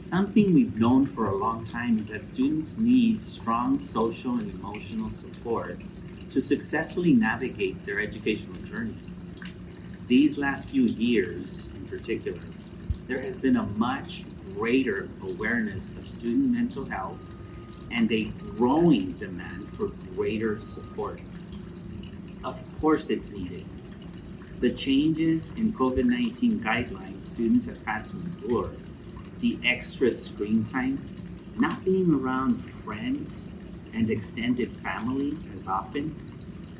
Something we've known for a long time is that students need strong social and emotional support to successfully navigate their educational journey. These last few years, in particular, there has been a much greater awareness of student mental health and a growing demand for greater support. Of course, it's needed. The changes in COVID-19 guidelines students have had to endure, the extra screen time, not being around friends and extended family as often,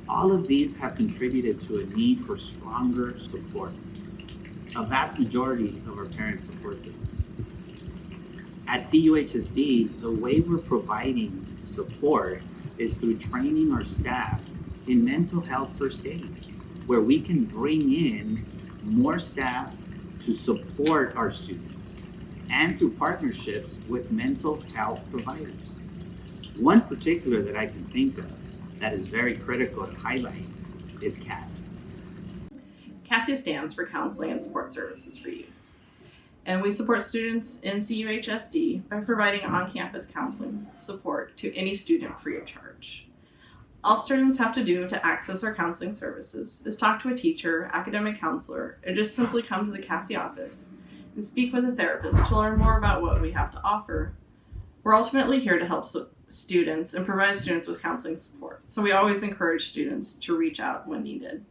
all of these have contributed to a need for stronger support. A vast majority of our parents support this. At CUHSD, the way we're providing support is through training our staff in mental health first aid, where we can bring in more staff to support our students, and through partnerships with mental health providers. One particular that I can think of that is very critical to highlight is CASSY. CASSY stands for Counseling and Support Services for Youth. And we support students in CUHSD by providing on-campus counseling support to any student free of charge. All students have to do to access our counseling services is talk to a teacher, academic counselor, or just simply come to the CASSY office and speak with a therapist to learn more about what we have to offer. We're ultimately here to help students and provide students with counseling support, so we always encourage students to reach out when needed.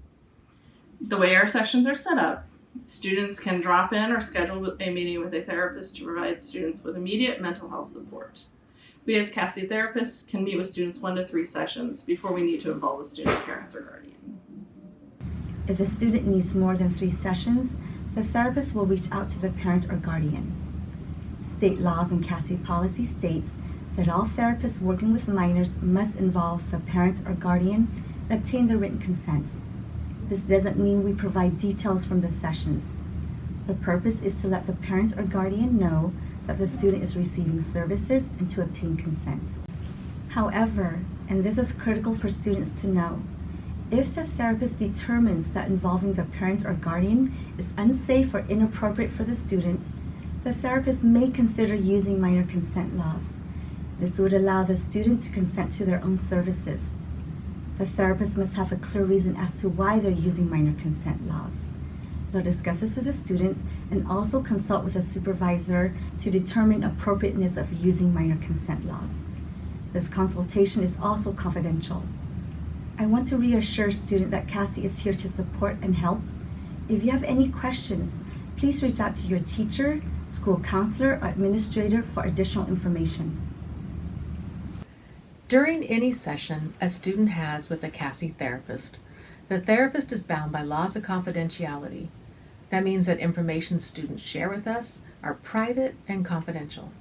The way our sessions are set up, students can drop in or schedule a meeting with a therapist to provide students with immediate mental health support. We as CASSY therapists can meet with students 1 to 3 sessions before we need to involve the student's parents or guardian. If the student needs more than 3 sessions, the therapist will reach out to the parent or guardian. State laws and CASSY policy states that all therapists working with minors must involve the parent or guardian and obtain their written consent. This doesn't mean we provide details from the sessions. The purpose is to let the parent or guardian know that the student is receiving services and to obtain consent. However, and this is critical for students to know, if the therapist determines that involving the parent or guardian is unsafe or inappropriate for the students, the therapist may consider using minor consent laws. This would allow the student to consent to their own services. The therapist must have a clear reason as to why they're using minor consent laws. They'll discuss this with the students and also consult with a supervisor to determine appropriateness of using minor consent laws. This consultation is also confidential. I want to reassure students that CASSY is here to support and help. If you have any questions, please reach out to your teacher, school counselor, or administrator for additional information. During any session a student has with a CASSY therapist, the therapist is bound by laws of confidentiality. That means that information students share with us are private and confidential.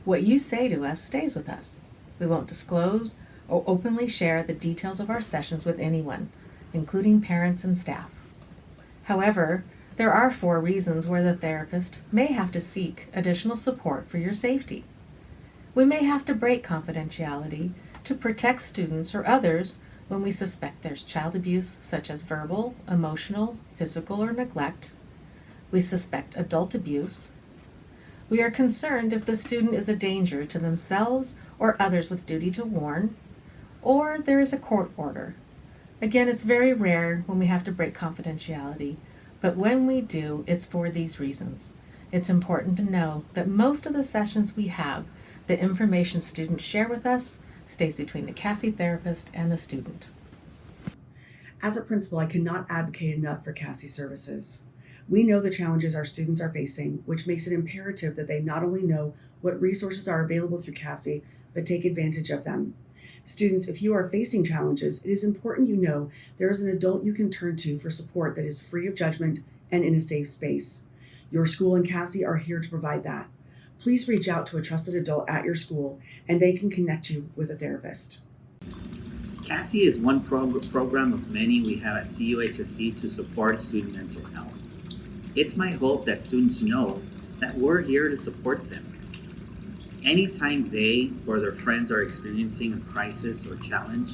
What you say to us stays with us. We won't disclose or openly share the details of our sessions with anyone, including parents and staff. However, there are 4 reasons where the therapist may have to seek additional support for your safety. We may have to break confidentiality to protect students or others when we suspect there's child abuse, such as verbal, emotional, physical, or neglect. We suspect adult abuse. We are concerned if the student is a danger to themselves or others with duty to warn, or there is a court order. Again, it's very rare when we have to break confidentiality, but when we do, it's for these reasons. It's important to know that most of the sessions we have, the information students share with us stays between the CASSY therapist and the student. As a principal, I cannot advocate enough for CASSY services. We know the challenges our students are facing, which makes it imperative that they not only know what resources are available through CASSY, but take advantage of them. Students, if you are facing challenges, it is important you know there is an adult you can turn to for support that is free of judgment and in a safe space. Your school and CASSY are here to provide that. Please reach out to a trusted adult at your school and they can connect you with a therapist. CASSY is one program of many we have at CUHSD to support student mental health. It's my hope that students know that we're here to support them. Anytime they or their friends are experiencing a crisis or challenge,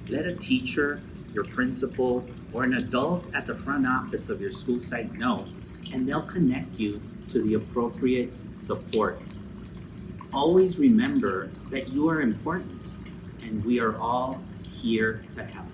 let a teacher, your principal, or an adult at the front office of your school site know, and they'll connect you to the appropriate support. Always remember that you are important and we are all here to help.